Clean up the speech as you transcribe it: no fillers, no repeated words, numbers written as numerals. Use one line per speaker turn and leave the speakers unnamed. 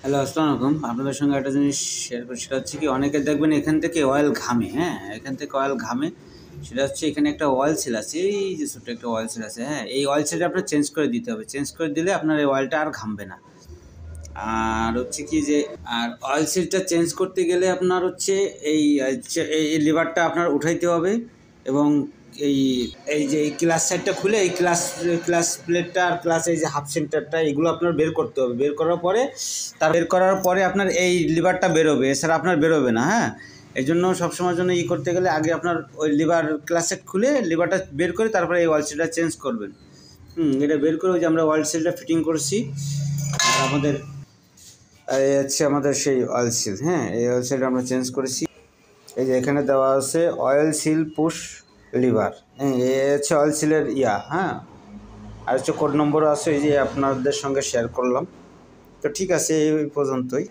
Hello, আসসালামু আলাইকুম। আপনাদের সঙ্গে একটা জিনিস শেয়ার করি, সেটা হচ্ছে কি অনেকে দেখবেন এখান থেকে অয়েল ঘামে, হ্যাঁ? এখান থেকে অয়েল ঘামে। সেটা হচ্ছে এখানে একটা অয়েল সিল আছে, এই যে ছোট্ট একটা অয়েল সিল আছে, হ্যাঁ? এই অয়েল সিলটা আপনার চেঞ্জ করে দিতে হবে। চেঞ্জ করে দিলে আপনার এই অয়েলটা আর ঘামবে না। আর হচ্ছে কি যে অয়েল সিলটা চেঞ্জ করতে গেলে আপনার হচ্ছে এই লিভারটা আপনার উঠাইতে হবে এবং এই এই যে এই ক্লাচ সাইডটা খুলে এই ক্লাচ প্লেটটা আর ক্লাচ এই যে হাফ সেন্টারটা এগুলো আপনার বের করতে হবে। বের করার পরে আপনার এই লিভারটা বেরোবে, এছাড়া আপনার বেরোবে না, হ্যাঁ? এই জন্য সবসময়ের জন্য করতে গেলে আগে আপনার ওই ক্লাচ সেট খুলে লিভারটা বের করে তারপরে এই অয়েল সিলটা চেঞ্জ করবেন। এটা বের করে ওই যে আমরা অয়েল সিলটা ফিটিং করছি। আর এই হচ্ছে আমাদের সেই অয়েল সিল, হ্যাঁ? এই অয়েল সিলটা আমরা চেঞ্জ করেছি। এই যে এখানে দেওয়া আছে অয়েল সিল পুশ লিভার, হ্যাঁ? এই হচ্ছে অয়েল সিলের হ্যাঁ? আর হচ্ছে কোড নম্বরও আছে, এই যে আপনাদের সঙ্গে শেয়ার করলাম। তো ঠিক আছে, এই পর্যন্তই।